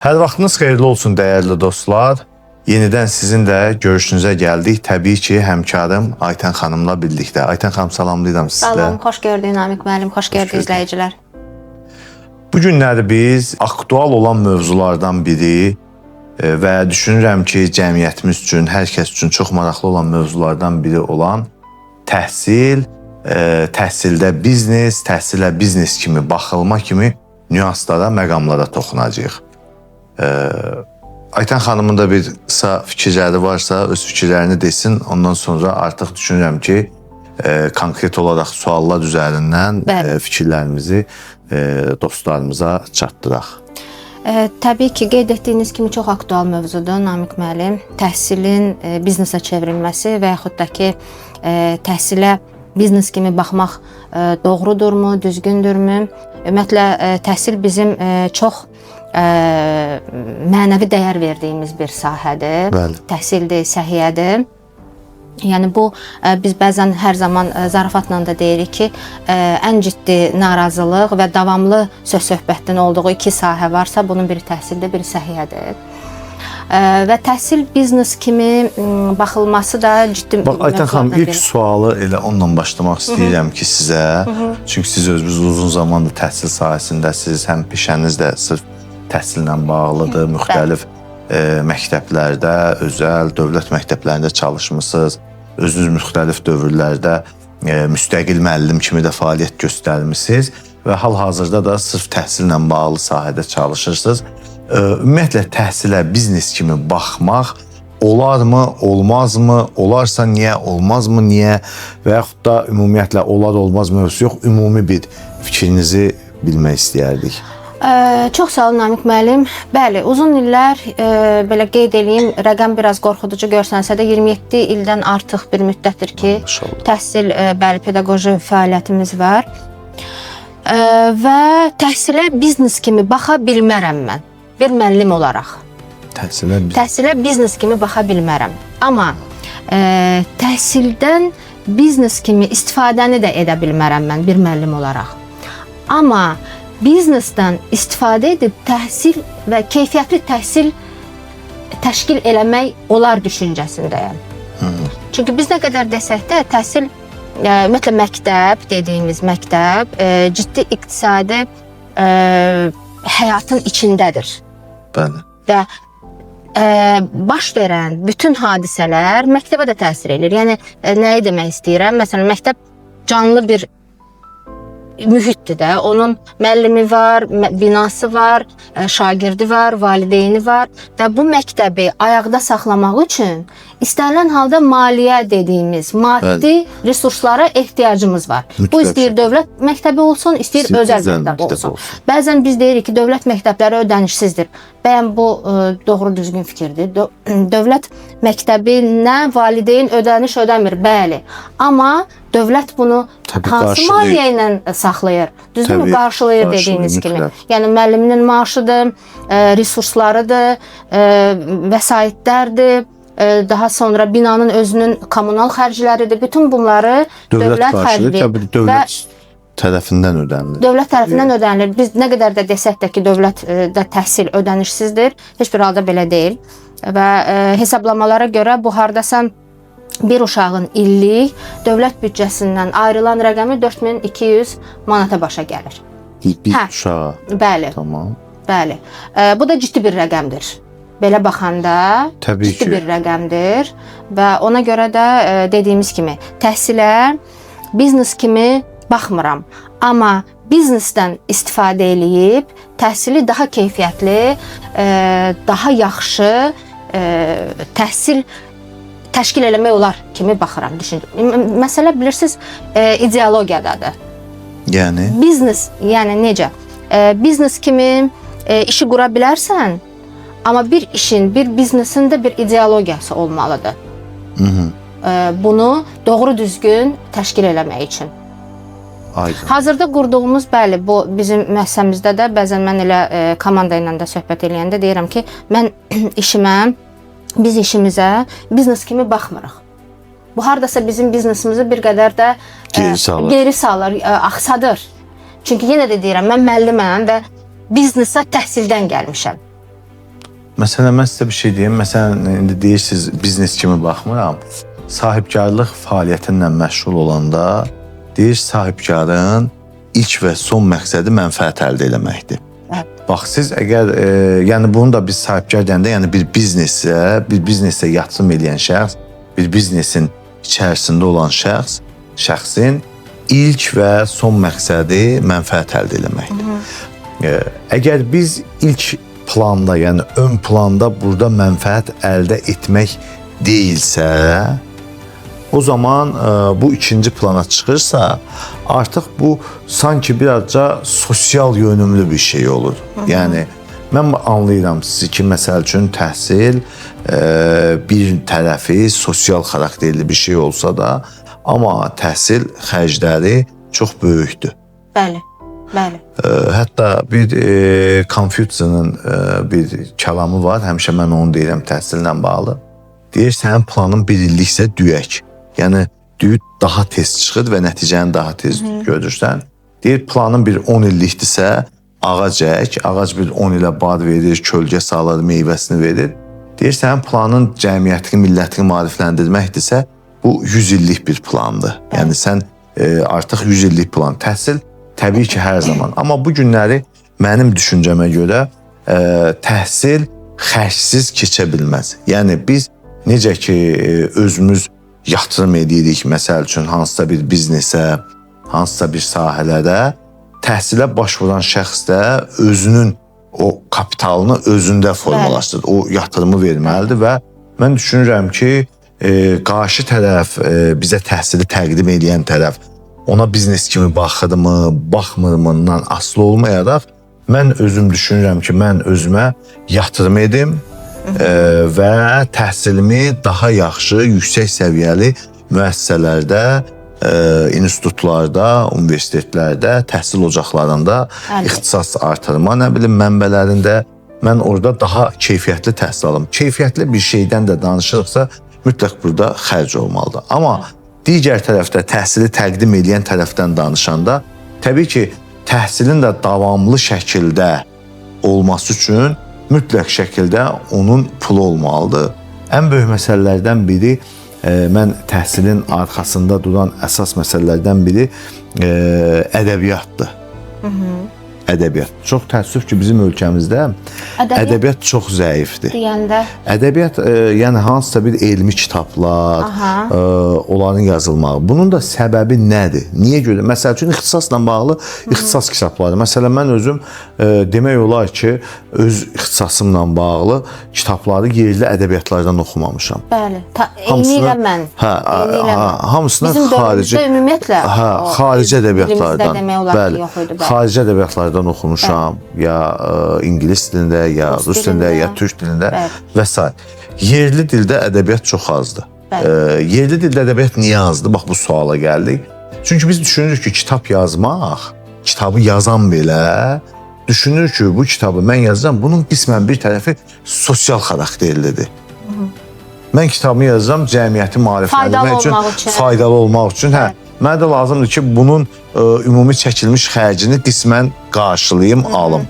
Hər vaxtınız xeyirli olsun dəyərli dostlar. Yenidən sizin də görüşünüzə gəldik. Təbii ki, həmkarım Aytən xanımla birlikdə. Aytən xanım, salamlayıram sizə. Salam, xoş gördük Namiq müəllim, xoş gördük izləyicilər. Bu günləri biz aktual olan mövzulardan biri və düşünürəm ki, cəmiyyətimiz üçün, hər kəs üçün çox maraqlı olan mövzulardan biri olan təhsil, təhsildə biznes, təhsilə biznes kimi baxılma kimi nüanslara, məqamlara toxunacağıq. Aytən xanımın da bir qısa fikirləri varsa, öz fikirlərini desin. Ondan sonra artıq düşünürəm ki, konkret olaraq suallar üzərindən fikirlərimizi dostlarımıza çatdıraq. Təbii ki, qeyd etdiyiniz kimi çox aktual mövzudur Namiq müəllim. Təhsilin biznesə çevrilməsi və yaxud da ki, təhsilə biznes kimi baxmaq doğrudurmu, düzgündürmü? Ümumiyyətlə, təhsil bizim çox mənəvi dəyər verdiyimiz bir sahədir. Bəli. Təhsildir, səhiyyədir. Yəni bu, biz bəzən hər zaman zarafatla da deyirik ki, ən ciddi narazılıq və davamlı söz-söhbətin olduğu iki sahə varsa, bunun biri təhsildir, biri səhiyyədir. Və təhsil biznes kimi baxılması da ciddi... Bax, Aytən xanım, ilk sualı elə onunla başlamaq istəyirəm ki, sizə. Çünki siz özünüz uzun zamandır təhsil sahəsindəsiniz, həm peşəniz də sırf təhsillə bağlıdır, müxtəlif məktəblərdə, özəl, dövlət məktəblərində çalışmısınız, özünüz müxtəlif dövrlərdə müstəqil müəllim kimi də fəaliyyət göstərmisiniz və hal-hazırda da sırf təhsillə bağlı sahədə çalışırsınız. Ümumiyyətlə, təhsilə biznes kimi baxmaq olarmı, olmazmı, olarsa niyə, olmazmı, niyə və yaxud da ümumiyyətlə olar, olmaz mövzusu yox, ümumi bir fikrinizi bilmək istəyərdik. Çox sağ olun Namiq müəllim. Bəli, uzun illər, belə qeyd edeyim, rəqəm biraz qorxuducu görsənsə də 27 ildən artıq bir müddətdir ki, təhsil, bəli, pedaqoji fəaliyyətimiz var. Və təhsilə biznes kimi baxa bilmərəm mən, bir müəllim olaraq. Təhsilə biznes kimi baxa bilmərəm. Amma təhsildən biznes kimi istifadəni də edə bilmərəm mən, bir müəllim olaraq. Amma biznesdən istifadə edib təhsil və keyfiyyətli təhsil təşkil eləmək olar düşüncəsindəyəm. Çünki biz nə qədər desək də təhsil, ümumiyyətlə məktəb, dediyimiz məktəb, ciddi iqtisadi həyatın içindədir. Bəli. Və baş verən bütün hadisələr məktəbə də təsir edir. Yəni, nəyi demək istəyirəm? Məsələn, məktəb canlı bir mühitdir də, onun müəllimi var, binası var, şagirdi var, valideyni var və bu məktəbi ayaqda saxlamaq üçün istənilən halda maliyyə dediyimiz maddi resurslara ehtiyacımız var. Bu istəyir dövlət məktəbi olsun, istəyir özəl məktəb olsun. Bəzən biz deyirik ki, dövlət məktəbləri ödənişsizdir. Bəyən bu doğru düzgün fikirdir. Dövlət məktəbinə valideyn ödəniş ödəmir, bəli. Amma dövlət bunu hansı maliyyə ilə saxlayır? Düzdürmü? Qarşılayır dediyiniz kimi. Yəni, müəlliminin maaşıdır, resurslarıdır, vəsaitlərdir, daha sonra binanın özünün kommunal xərcləridir. Bütün bunları dövlət xərcləyir. Dövlət tərəfindən ödənilir. Dövlət tərəfindən ödənilir. Biz nə qədər də desək də ki, dövlətdə təhsil ödənişsizdir, heç bir halda belə deyil. Və hesablamalara görə bu hardasa bir uşağın illik dövlət büdcəsindən ayrılan rəqəmi 4200 manata başa gəlir. Bir uşağa? Bəli. Tamam. Bəli. Bu da ciddi bir rəqəmdir. Belə baxanda ciddi bir rəqəmdir və ona görə də dediyimiz kimi təhsilə biznes kimi baxmıram. Amma biznesdən istifadə eləyib təhsili daha keyfiyyətli, daha yaxşı təhsil təşkil eləmək olar kimi baxıram, düşündüm. Məsələ bilirsiniz, ideologiyadadır. Yəni? Biznes, yəni necə? Biznes kimi işi qura bilərsən, amma bir işin, bir biznesin də bir ideologiyası olmalıdır. Bunu doğru düzgün təşkil eləmək üçün. Aydın. Hazırda qurduğumuz, bəli, bu bizim müəssisəmizdə də bəzən mən elə komanda ilə də söhbət eləyəndə deyirəm ki, mən işimə, biz işimizə biznes kimi baxmırıq. Bu hardasa bizim biznesimizi bir qədər də geri salır, aksadır. Çünki yenə də deyirəm, mən müəlliməm və biznesə təhsildən gəlmişəm. Məsələn, mən sizə bir şey deyim. Məsələn, indi deyirsiniz, biznes kimi baxmıram. Sahibkarlıq fəaliyyətinlə məşğul olanda deyir, sahibkarın ilk və son məqsədi mənfəət əldə etməkdir. Bax, siz əgər, yəni bunu da biz sahibkar deyəndə, yəni bir biznesə yatırım edən şəxs, bir biznesin içərisində olan şəxsin ilk və son məqsədi mənfəət əldə etməkdir. Əgər biz ilk planda, yəni ön planda burada mənfəət əldə etmək deyilsə, o zaman bu ikinci plana çıxırsa, artıq bu sanki birazca sosial yönümlü bir şey olur. Yəni mən anlayıram sizi ki, məsəl üçün təhsil bir tərəfi sosial xarakterli bir şey olsa da, amma təhsil xərcləri çox böyükdür. Bəli, bəli. Hətta bir Konfütsiyanın bir kəlamı var, həmişə mən onu deyirəm təhsillə bağlı. Deyir, sənin planın bir illiksə düyək. Yəni, düyü daha tez çıxır və nəticəni daha tez görürsən. Deyir, planın bir 10 illikdirsə, ağac ək, ağac bir 10 ilə bar verir, kölgə salır, meyvəsini verir. Deyir, sənin planın cəmiyyətini, millətini maarifləndirməkdirsə, bu 100 illik bir plandır. Yəni, sən artıq 100 illik plan. Təhsil təbii ki, hər zaman. Amma bu günləri mənim düşüncəmə görə təhsil xərcsiz keçə bilməz. Yəni, biz necə ki, özümüz yatırım edirik, məsəl üçün, hansısa bir biznesə, hansısa bir sahələrə, təhsilə baş vuran şəxs də özünün o kapitalını özündə formalaşdırır, o yatırımı verməlidir və mən düşünürəm ki, qarşı tərəf, bizə təhsili təqdim edən tərəf ona biznes kimi baxırmı, baxmırmından asılı olmayaraq, mən özüm düşünürəm ki, mən özümə yatırım edim və təhsilimi daha yaxşı, yüksək səviyyəli müəssisələrdə, institutlarda, universitetlərdə, təhsil ocaqlarında, ixtisas artırma, nə bilim, mənbələrində mən orada daha keyfiyyətli təhsil alım. Keyfiyyətli bir şeydən də danışırıqsa, mütləq burada xərc olmalıdır. Amma digər tərəfdə təhsili təqdim edən tərəfdən danışanda, təbii ki, təhsilin də davamlı şəkildə olması üçün mütləq şəkildə onun pulu olmalıdır. Ən böyük məsələlərdən biri, mən təhsilin arxasında duran əsas məsələlərdən biri ədəbiyyatdır. Ədəbiyyat. Çox təəssüf ki, bizim ölkəmizdə ədəbiyyat çox zəifdir. Deyəndə? Ədəbiyyat, yəni hansısa bir elmi kitablar, onların yazılmağı. Bunun da səbəbi nədir? Niyə görə? Məsəl üçün, ixtisasla bağlı ixtisas kitabları. Məsələn, mən özüm demək olar ki, öz ixtisasımla bağlı kitabları yerli ədəbiyyatlardan oxumamışam. Bəli, eyni ilə mən. Hamısına bizim dövrümüzdə ümumiyyətlə xarici ədəbiyyatlardan. Demək olar ki, yox idi. Xarici ədəbiyyatlardan oxumuşam, ya ingilis dilində, ya rus dilində, ya türk dilində və s. Yerli dildə ədəbiyyat çox azdır. Yerli dildə ədəbiyyat niyə azdır? Bax, bu suala gəldik. Çünki biz düşünürük ki, kitab yazmaq, kitabı yazan belə düşünür ki, bu kitabı mən yazacağım, bunun qismən bir tərəfi sosial xarakterlidir. Mən kitabımı yazacağım, cəmiyyəti maarifləndirmək üçün, faydalı olmaq üçün. Mənə də lazımdır ki, bunun ümumi çəkilmiş xərcini qismən qarşılayım, alım.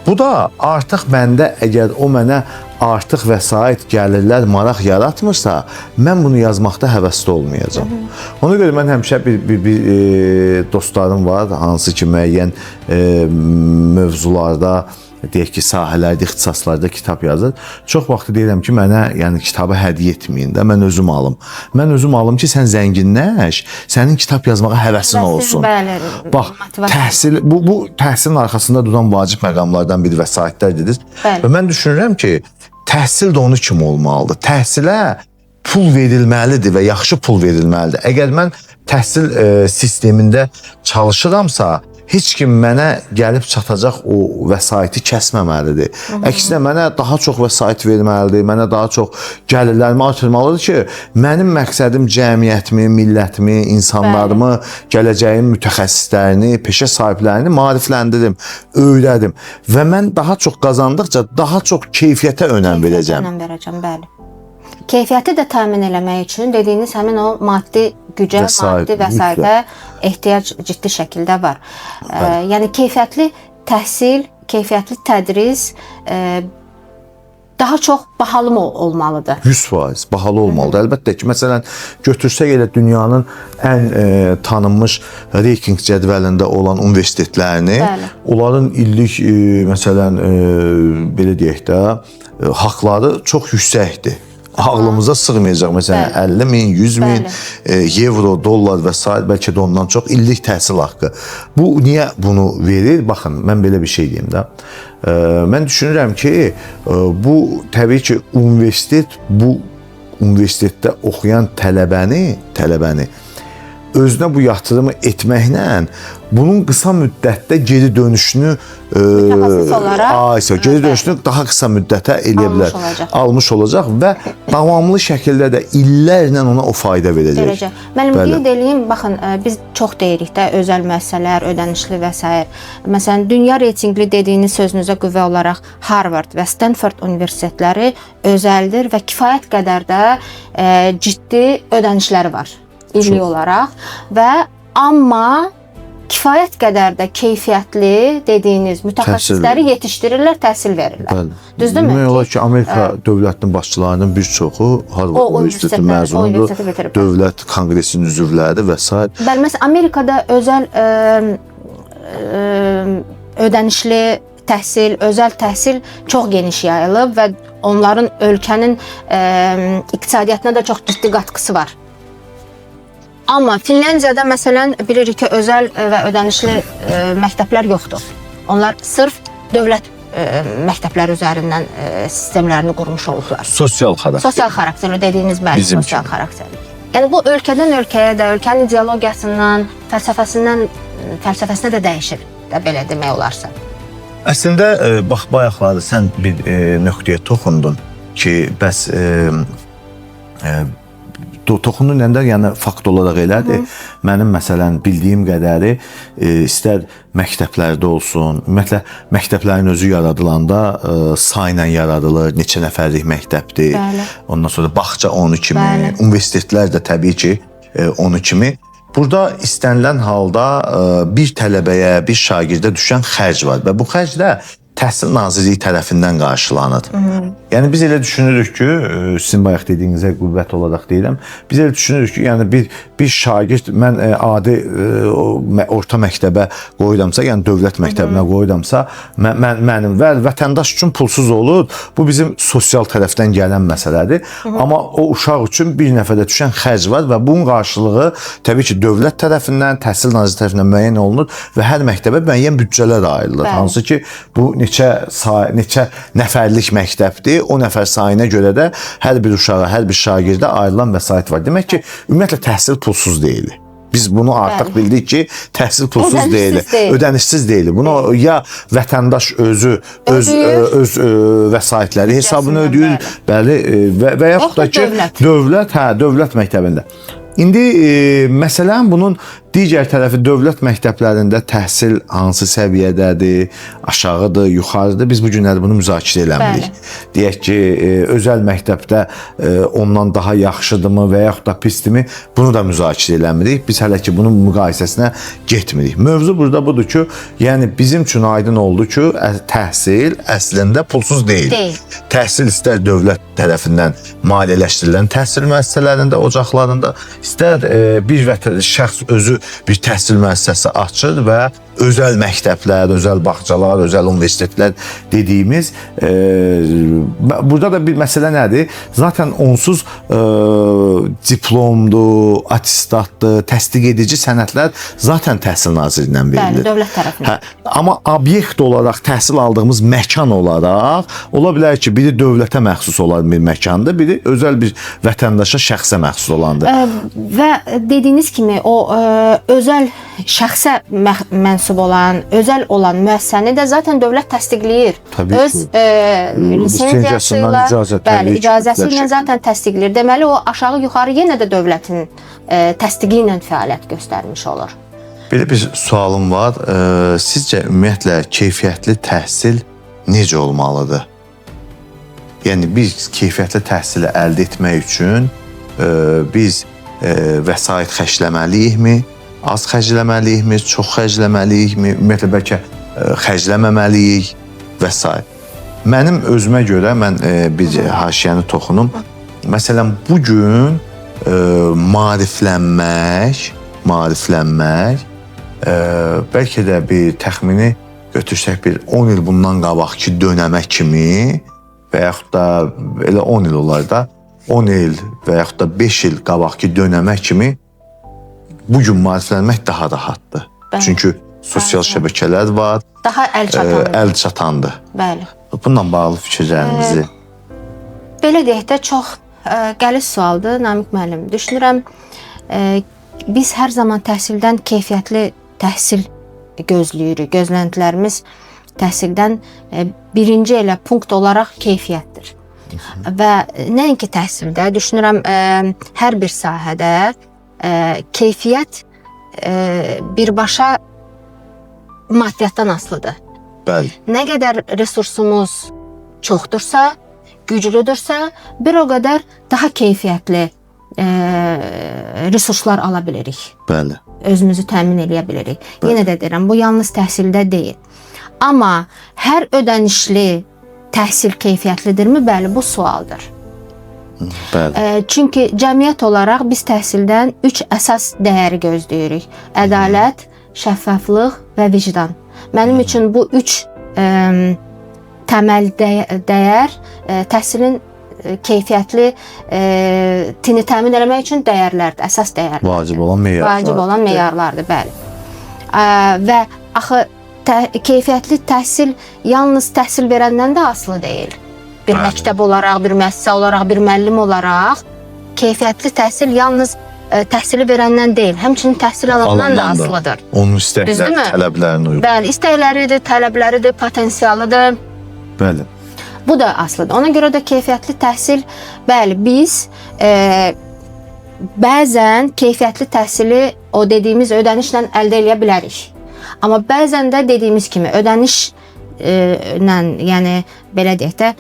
Bu da artıq məndə, əgər o mənə artıq vəsait, gəlirlər, maraq yaratmırsa, mən bunu yazmaqda həvəsli olmayacağam. Ona görə mən həmişə bir dostlarım var, hansı ki, müəyyən mövzularda, deyək ki, sahələrdə, ixtisaslarda kitab yazır. Çox vaxt deyirəm ki, mənə yəni kitabı hədiyyə etməyin də, mən özüm alım. Mən özüm alım ki, sən zənginləş, sənin kitab yazmağa həvəsin olsun. Bax, təhsil, bu təhsilin arxasında duran vacib məqamlardan biri vəsaitlər dediniz. Və mən düşünürəm ki, təhsil də onu kimi olmalıdır. Təhsilə pul verilməlidir və yaxşı pul verilməlidir. Əgər mən təhsil sistemində çalışıramsa, heç kim mənə gəlib çatacaq o vəsaiti kəsməməlidir. Əksinə, mənə daha çox vəsait verməlidir, mənə daha çox gəlirlərimi artırmalıdır ki, mənim məqsədim cəmiyyətimi, millətimi, insanlarımı, gələcəyin mütəxəssislərini, peşə sahiblərini maarifləndirim, öyrədim. Və mən daha çox qazandıqca daha çox keyfiyyətə önəm verəcəm. Önəm verəcəm, bəli. Keyfiyyəti də təmin eləmək üçün dediyiniz həmin o maddi gücə, maddi vəsaitə ehtiyac ciddi şəkildə var. Yəni, keyfiyyətli təhsil, keyfiyyətli tədris daha çox bahalı mı olmalıdır? 100% bahalı olmalıdır. Əlbəttə ki, məsələn, götürsək elə dünyanın ən tanınmış reyting cədvəlində olan universitetlərini, Bəli. onların illik məsələn belə deyək də haqları çox yüksəkdir. Ağlımıza sığmayacaq. Məsələn, 50 min, 100 min euro, dollar və s. bəlkə də ondan çox illik təhsil haqqı. Bu niyə bunu verir? Baxın, mən belə bir şey deyim də. Mən düşünürəm ki, bu təbii ki, bu universitetdə oxuyan tələbəni özünə bu yatırımı etməklə bunun qısa müddətdə geri dönüşünü geri dönüşünü daha qısa müddətə eləyə bilər. Almış olacaq və davamlı şəkildə də illərlə ona o fayda verəcək. Mənim qeyd edeyim, baxın, biz çox deyirik də özəl müəssisələr, ödənişli və s. Məsələn, dünya reytinqli dediyiniz sözünüzə qüvvə olaraq Harvard və Stanford universitetləri özəldir və kifayət qədər də ciddi ödənişləri var illik olaraq və amma kifayət qədər də keyfiyyətli dediyiniz mütəxəssisləri yetişdirirlər, təhsil verirlər. Düzdürmü? Demək olar ki, Amerika dövlətinin başçılarının bir çoxu Harvard Universiteti məzunudur, dövlət konqresinin üzvləridir və s. Bəli, məsələn, Amerikada özəl ödənişli təhsil, özəl təhsil çox geniş yayılıb və onların ölkənin iqtisadiyyatına da çox ciddi qatqısı var. Amma Finlandiyada məsələn bilirik ki, özəl və ödənişli məktəblər yoxdur. Onlar sırf dövlət məktəblər üzərindən sistemlərini qurmuş olublar. Sosial xarakterli. Sosial xarakterli dediyiniz bəli, sosial xarakterli. Yəni bu ölkədən ölkəyə də, ölkənin ideologiyasından, fəlsəfəsinə də dəyişir, belə demək olarsa. Əslində bax bayaqlarda sən bir nöqtəyə toxundun ki, bəs toxunduğun nəndə, yəni fakt olaraq elədir. Mənim məsələn bildiyim qədəri istər məktəblərdə olsun, ümumiyyətlə məktəblərin özü yaradılanda sayla yaradılır, neçə nəfərlik məktəbdir. Bəli. Ondan sonra bağça onu kimi, universitetlər də təbii ki onu kimi. Burada istənilən halda bir tələbəyə, bir şagirdə düşən xərc var və bu xərc də Təhsil Nazirliyi tərəfindən qarşılanır. Yəni biz elə düşünürük ki, sizin bayaq dediyinizə qüvvət olaraq deyirəm, biz elə düşünürük ki, yəni bir şagird mən adi orta məktəbə qoyuramsa, yəni dövlət məktəbinə qoyuramsa, mənim və vətəndaş üçün pulsuz olur. Bu bizim sosial tərəfdən gələn məsələdir. Amma o uşaq üçün bir nəfərdə düşən xərc var və bunun qarşılığı təbii ki, dövlət tərəfindən, Təhsil Nazirliyi tərəfindən müəyyən olunur və hər məktəbə müəyyən büdcələr ayrılır. Hansı ki, bu neçə nəfərlik məktəbdir, o nəfər sayına görə də hər bir uşağa, hər bir şagirdə ayrılan vəsait var. Demək ki, ümumiyyətlə təhsil pulsuz deyil. Biz bunu artıq bildik ki, təhsil pulsuz deyil, ödənişsiz deyil. Bunu ya vətəndaş öz vəsaitləri hesabını ödəyir, bəli, və yaxud da ki, dövlət məktəbində. İndi məsələn bunun digər tərəfi dövlət məktəblərində təhsil hansı səviyyədədir, aşağıdır, yuxarıdır, biz bu günləri bunu müzakirə eləmirik. Deyək ki, özəl məktəbdə ondan daha yaxşıdırmı və yaxud da pisdirmi, bunu da müzakirə eləmirik. Biz hələ ki, bunun müqayisəsinə getmirik. Mövzu burada budur ki, yəni bizim üçün aydın oldu ki, təhsil əslində pulsuz deyil. Təhsil istər dövlət tərəfindən maliyyələşdirilən təhsil müəssisələrində, ocaqlarında, istər bir şəxs özü bir təhsil müəssisəsi açır və özəl məktəblər, özəl bağçalar, özəl universitetlər dediyimiz burada da bir məsələ nədir? Zaten onsuz diplomdur, atestatdır, təsdiq edici sənədlər zaten Təhsil Nazirliyindən verilir. Bəli, dövlət tərəfindən. Amma obyekt olaraq təhsil aldığımız məkan olaraq ola bilər ki, biri dövlətə məxsus olan bir məkandır, biri özəl bir vətəndaşa, şəxsə məxsus olandır. Və dediyiniz kimi o özəl şəxsə mənsub olan, özəl olan müəssisəni də zaten dövlət təsdiqləyir. Öz lisenziyası ilə, icazəsi ilə zaten təsdiqləyir. Deməli, o aşağı-yuxarı yenə də dövlətin təsdiqi ilə fəaliyyət göstərmiş olur. Belə bir sualım var. Sizcə ümumiyyətlə keyfiyyətli təhsil necə olmalıdır? Yəni biz keyfiyyətli təhsili əldə etmək üçün biz vəsait xərcləməliyikmi? Az xərcləməliyikmi? Çox xərcləməliyikmi? Ümumiyyətlə bəlkə xərcləməməliyik və s. Mənim özümə görə mən bir haşiyəni toxunum. Məsələn, bu gün maariflənmək bəlkə də bir təxmini götürsək bir 10 il bundan qabaqki dönəmə kimi və yaxud da elə 10 il olar da 10 il və yaxud da 5 il qabaqki dönəmə kimi bu gün maariflənmək daha rahatdır. Çünki sosial şəbəkələr var. Daha əl çatandır. Bəli. Bununla bağlı fikirlərinizi. Belə deyək də çox qəliz sualdır Namiq müəllim. Düşünürəm biz hər zaman təhsildən keyfiyyətli təhsil gözləyirik. Gözləntilərimiz təhsildən birinci elə punkt olaraq keyfiyyətdir. Və nəinki təhsildə, düşünürəm hər bir sahədə keyfiyyət birbaşa maddiyatdan asılıdır. Bəli. Nə qədər resursumuz çoxdursa, güclüdürsə, bir o qədər daha keyfiyyətli resurslar ala bilirik. Bəli. Özümüzü təmin edə bilirik. Bəli. Yenə də deyirəm, bu yalnız təhsildə deyil. Amma hər ödənişli təhsil keyfiyyətlidirmi? Bəli, bu sualdır. Bəli. Çünki cəmiyyət olaraq biz təhsildən 3 əsas dəyəri gözləyirik. Ədalət, şəffaflıq və vicdan. Mənim üçün bu 3 təməl dəyər təhsilin keyfiyyətli tini təmin etmək üçün dəyərlərdir, əsas dəyərlərdir. Vacib olan meyarlardır. Vacib olan meyarlardır, bəli. Və axı keyfiyyətli təhsil yalnız təhsil verəndən də asılı deyil. Bir məktəb olaraq, bir müəssisə olaraq, bir müəllim olaraq keyfiyyətli təhsil yalnız təhsili verəndən deyil, həmçinin təhsil alandan da asılıdır. Onun istəkləri, tələblərini uyğun. Bəli, istəkləridir, tələbləridir, potensialıdır. Bəli. Bu da asılıdır. Ona görə də keyfiyyətli təhsil, bəli, biz bəzən keyfiyyətli təhsili o dediyimiz ödənişlə əldə edə bilərik. Amma bəzən də dediyimiz kimi ödənişlə, yəni belə deyək də,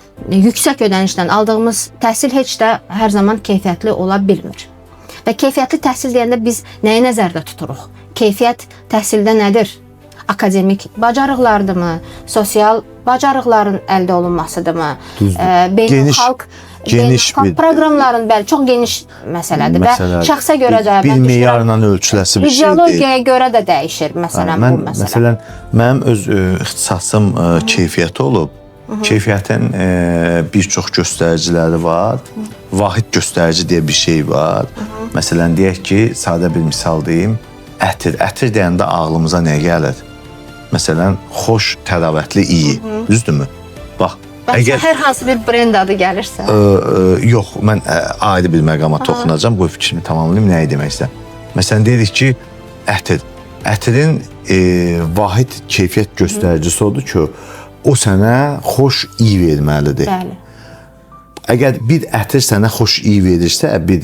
yüksək ödənişlə aldığımız təhsil heç də hər zaman keyfiyyətli ola bilmir. Və keyfiyyətli təhsil deyəndə biz nəyi nəzərdə tuturuq? Keyfiyyət təhsildə nədir? Akademik bacarıqlardırmı? Sosial bacarıqların əldə olunmasıdırmı? Beynəlxalq proqramların, bəli, çox geniş məsələdir və şəxsə görə də bir meyarla ölçüləsi bir şey deyil. Fiziologiyaya görə də dəyişir məsələn bu məsələ. Məsələn, mənim öz ixtisasım keyfiyyət olub. Keyfiyyətin bir çox göstəriciləri var. Vahid göstərici deyə bir şey var. Məsələn, deyək ki, sadə bir misal deyim. Ətir. Ətir deyəndə ağlımıza nə gəlir? Məsələn, xoş, təravətli, iyi. Düzdürmü? Bax, əgər hər hansı bir brend adı gəlirsə. Yox, mən ayrı bir məqama toxunacağam. Bu fikrimi tamamlayım, nəyi demək istəyirəm. Məsələn, deyirik ki, ətir. Ətirin vahid keyfiyyət göstəricisi odur ki, o sənə xoş, iyi verməlidir. Bəli. Əgər bir ətir sənə xoş, iyi verirsə, bir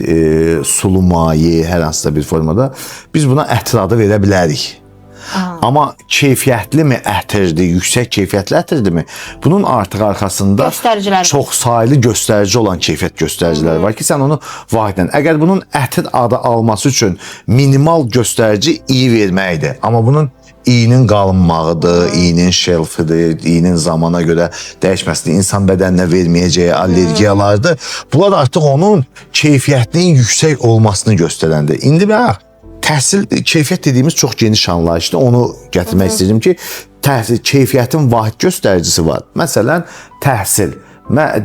sulu maye, hər hansısa bir formada, biz buna ətir adı verə bilərik. Amma keyfiyyətlimi ətirdir, yüksək keyfiyyətli ətirdirmi? Bunun artıq arxasında çox saylı göstərici olan keyfiyyət göstəriciləri var ki, sən onu vahidlə. Əgər bunun ətir adı alması üçün minimal göstərici iyi verməkdir. Amma bunun iyinin qalınmağıdır, iyinin şelfidir, iyinin zamana görə dəyişməsidir, insan bədəninə verməyəcəyi allergiyalardır. Bunlar artıq onun keyfiyyətinin yüksək olmasını göstərəndir. İndi bax, təhsil, keyfiyyət dediyimiz çox geniş anlayışdır. Onu gətirmək istəyirəm ki, keyfiyyətin vahid göstəricisi var. Məsələn, təhsil.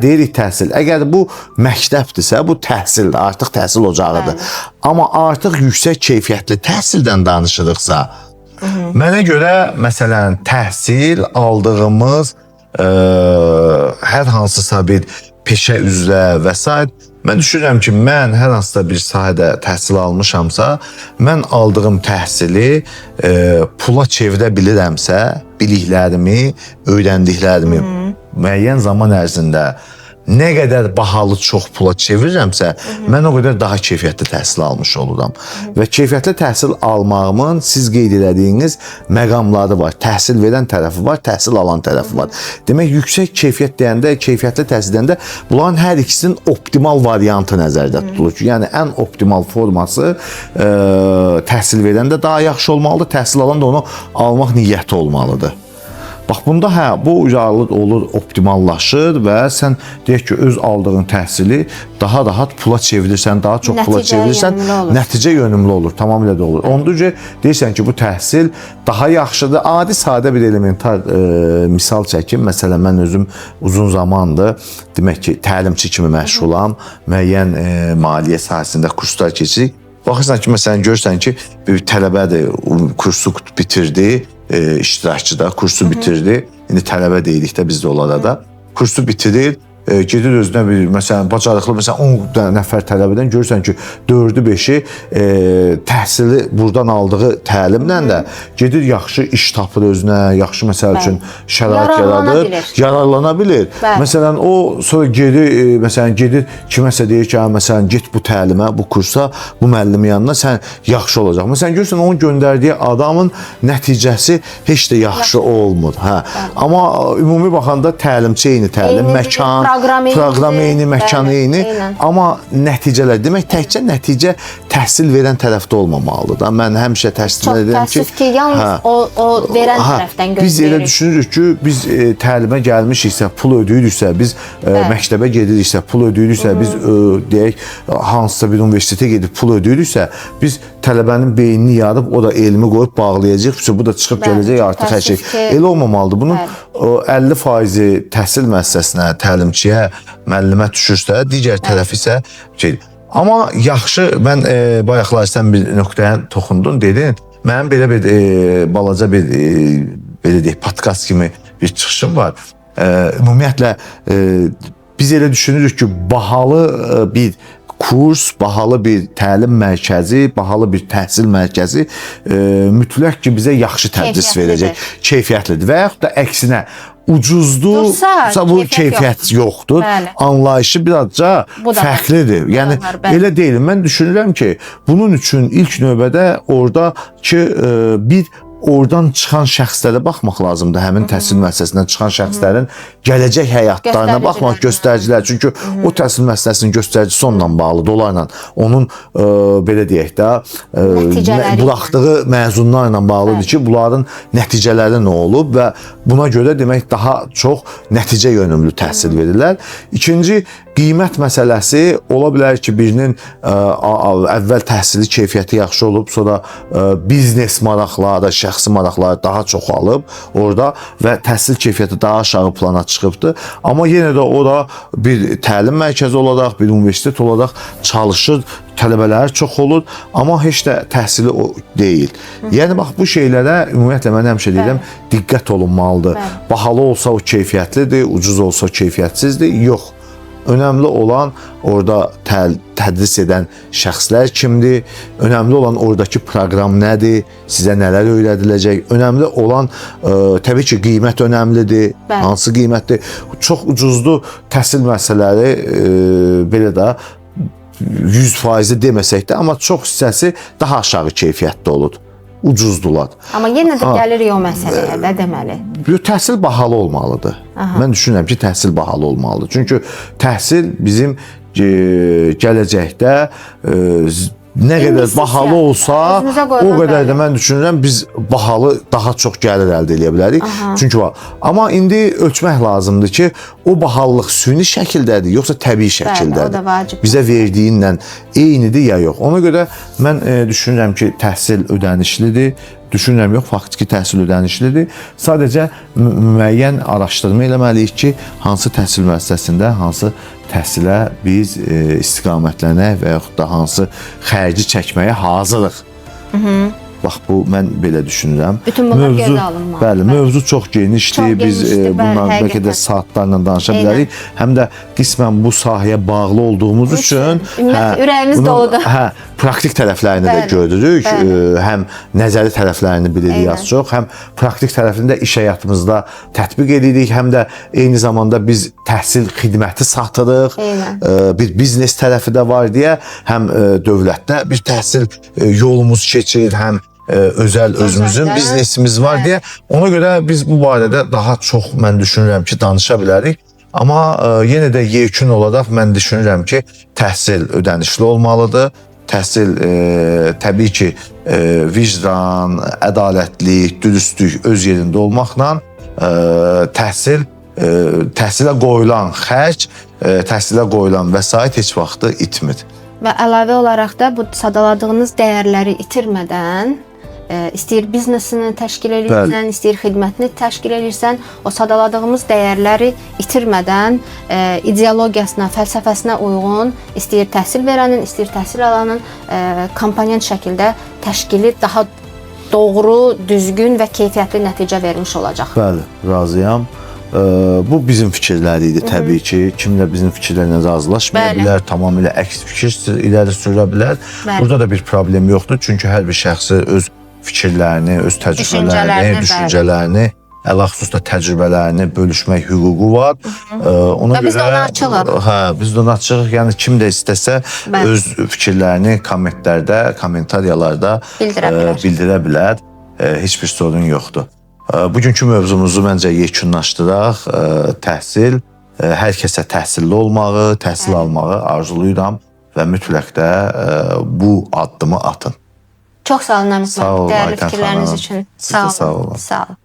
Deyirik təhsil. Əgər bu məktəbdirsə, bu təhsildir, artıq təhsil ocağıdır. Amma artıq yüksək keyfiyyətli təhsildən danışırıqsa, mənə görə, məsələn, təhsil aldığımız hər hansısa bir peşə üzrə və s. Mən düşünürəm ki, mən hər hansısa bir sahədə təhsil almışamsa, mən aldığım təhsili pula çevirə bilirəmsə, biliklərimi, öyrəndiklərimi müəyyən zaman ərzində nə qədər bahalı çox pula çevirirəmsə, mən o qədər daha keyfiyyətli təhsil almış oluram. Və keyfiyyətli təhsil almağımın siz qeyd edədiyiniz məqamları var. Təhsil verən tərəfi var, təhsil alan tərəfi var. Demək, yüksək keyfiyyət deyəndə, keyfiyyətli təhsil deyəndə bunların hər ikisinin optimal variantı nəzərdə tutulur ki, yəni ən optimal forması təhsil verəndə daha yaxşı olmalıdır, təhsil alan da onu almaq niyyəti olmalıdır. Bax bunda bu uyarlılıq olur, optimallaşır və sən deyək ki, öz aldığın təhsili daha rahat pula çevirirsən, daha çox pula çevirirsən, nəticə yönümlü olur, tamamilə də olur. Ondan ki, deyirsən ki, bu təhsil daha yaxşıdır. Adi sadə bir elementar misal çəkim. Məsələn, mən özüm uzun zamandır demək ki, təlimçi kimi məşğulam, müəyyən maliyyə sahəsində kurslar keçirik. Baxırsan ki, məsələn, görürsən ki, bir tələbədir, kursu bitirdi, iştirakçı da kursu bitirdi. İndi tələbə deyilik də bizdə onlara da. Kursu bitirir, gedir özünə bir, məsələn, bacarıqlı, məsələn, 10 nəfər tələbədən görürsən ki, 4-ü 5-i təhsili buradan aldığı təlimlə də gedir, yaxşı iş tapır özünə, yaxşı, məsəl üçün, şərait yaradır, yararlana bilir. Məsələn, o sonra gedir, kiməsə deyir ki, məsələn, get bu təlimə, bu kursa, bu müəllimin yanına sən yaxşı olacaq. Məsələn, görürsən, onun göndərdiyi adamın nəticəsi heç də yaxşı olmur. Amma ümumi baxanda təlimçi eyni təlim, məkan, proqram eyni, məkan eyni, amma nəticələr, demək təkcə nəticə təhsil verən tərəfdə olmamalıdır da. Mən həmişə təhsil edirəm ki, çox təəssüf ki, yalnız o verən tərəfdən gözləyirik. Biz elə düşünürük ki, biz təlimə gəlmişiksə, pul ödəyiriksə, biz məktəbə gediriksə, pul ödəyiriksə, biz deyək, hansısa bir universitetə gedib pul ödəyiriksə, biz tələbənin beynini yarıb, o da elmi qoyub bağlayacaq, bu da çıxıb gələcək artıq hər şey. Elə olmamalıdır. Bunun 50% təhsil müəssisəsinə, təlimçiyə, müəllimə düşürsə, digər tərəf isə şey. Amma yaxşı, mən bayaqlar sən bir nöqtəyə toxundun, dedin, mənim belə bir balaca bir, belə deyək, podkast kimi bir çıxışım var. Ümumiyyətlə, biz elə düşünürük ki, bahalı bir kurs, bahalı bir təlim mərkəzi, bahalı bir təhsil mərkəzi mütləq ki, bizə yaxşı tədris verəcək, keyfiyyətlidir və yaxud da əksinə, ucuzdursa bu keyfiyyət yoxdur. Anlayışı birazca fərqlidir. Yəni, elə deyil. Mən düşünürəm ki, bunun üçün ilk növbədə oradakı bir oradan çıxan şəxslərə baxmaq lazımdır. Həmin təhsil müəssisəsindən çıxan şəxslərin gələcək həyatlarına baxmaq, göstəricilər. Çünki o təhsil müəssisəsinin göstəricisi onunla bağlıdır, onlarla. Onun, belə deyək də, buraxdığı məzunlarla bağlıdır ki, bunların nəticələri nə olub və buna görə demək daha çox nəticə yönümlü təhsil verirlər. İkinci, qiymət məsələsi ola bilər ki, birinin əvvəl təhsili keyfiyyəti yaxşı olub, sonra biznes maraqları, şəxsi maraqları daha çox alıb orada və təhsil keyfiyyəti daha aşağı plana çıxıbdır. Amma yenə də o da bir təlim mərkəzi olaraq, bir universitet olaraq çalışır, tələbələri çox olur, amma heç də təhsili o deyil. Yəni, bax, bu şeylərə ümumiyyətlə mən həmişə deyirəm, diqqət olunmalıdır. Bahalı olsa o keyfiyyətlidir, ucuz olsa keyfiyyətsizdir, yox. Önəmli olan orada tədris edən şəxslər kimdir? Önəmli olan oradakı proqram nədir? Sizə nələr öyrədiləcək? Önəmli olan, təbii ki, qiymət önəmlidir. Hansı qiymətdir? Çox ucuzlu təhsil müəssisələri, belə də 100% deməsək də, amma çox hissəsi daha aşağı keyfiyyətli olur. Ucuzdular. Amma yenə də gəlirik o məsələyə də deməli. Təhsil bahalı olmalıdır. Mən düşünürəm ki, təhsil bahalı olmalıdır. Çünki təhsil bizim gələcəkdə nə qədər bahalı olsa, o qədər də mən düşünürəm biz bahalı daha çox gəlir əldə edə bilərik. Çünki amma indi ölçmək lazımdır ki, o bahalılıq süni şəkildədir, yoxsa təbii şəkildədir. Bizə verdiyindən eynidir ya yox. Ona görə mən düşünürəm ki, təhsil ödənişlidir. Düşünürəm yox, faktiki təhsil ödənişlidir. Sadəcə müəyyən araşdırma eləməliyik ki, hansı təhsil müəssisəsində, hansı təhsilə biz istiqamətlənək və yaxud da hansı xərci çəkməyə hazırıq. Bax, bu mən belə düşünürəm. Bütün bunlar gözə alınmalı. Bəli, mövzu çox genişdir. Biz bundan bəlkə də saatlarla danışa bilərik. Həm də qismən bu sahəyə bağlı olduğumuz üçün ürəyimiz doludur. Praktik tərəflərini də görürük. Həm nəzəri tərəflərini bilirik az çox, həm praktik tərəfini də iş həyatımızda tətbiq edirik, həm də eyni zamanda biz təhsil xidməti satırıq. Bir biznes tərəfi də var deyə, həm dövlətdə bir təhsil yolumuz keçir, həm özəl özümüzün biznesimiz var deyə. Ona görə biz bu barədə daha çox mən düşünürəm ki, danışa bilərik. Amma yenə də yekun olaraq mən düşünürəm ki, təhsil ödənişli olmalıdır. Təhsil təbii ki, vicdan, ədalətlik, dürüstlük öz yerində olmaqla təhsilə qoyulan xərc, təhsilə qoyulan vəsait heç vaxtı itmir. Və əlavə olaraq da bu sadaladığınız dəyərləri itirmədən istəyir biznesini təşkil edirsən, istəyir xidmətini təşkil edirsən, o sadaladığımız dəyərləri itirmədən ideologiyasına, fəlsəfəsinə uyğun istəyir təhsil verənin, istəyir təhsil alanın komponent şəkildə təşkili daha doğru, düzgün və keyfiyyətli nəticə vermiş olacaq. Bəli, razıyam. Bu bizim fikirləri idi təbii ki. Kimlə bizim fikirlərlə razılaşmaya bilər, tamamilə əks fikir irəli sürə bilər. Burada da bir problem yoxdur. Çünki hər bir şəxsi öz fikirlərini, öz təcrübələrini, düşüncələrini, ələxüsusda təcrübələrini bölüşmək hüququ var. Ona görə biz də ona açığıq. Hə, biz də ona açığıq. Yəni kim də istəsə öz fikirlərini kommentariyalarda bildirə bilər. Heç bir sorun yoxdur. Bugünkü mövzumuzu məncə yekunlaşdıraq. Təhsil, hər kəsə təhsilli olmağı, təhsil almağı arzuluyuram və mütləq də bu addımı atın. Çox sağ olun Nəmiz müəllim, dəyərli fikirləriniz üçün. Sağ olun. Sağ olun.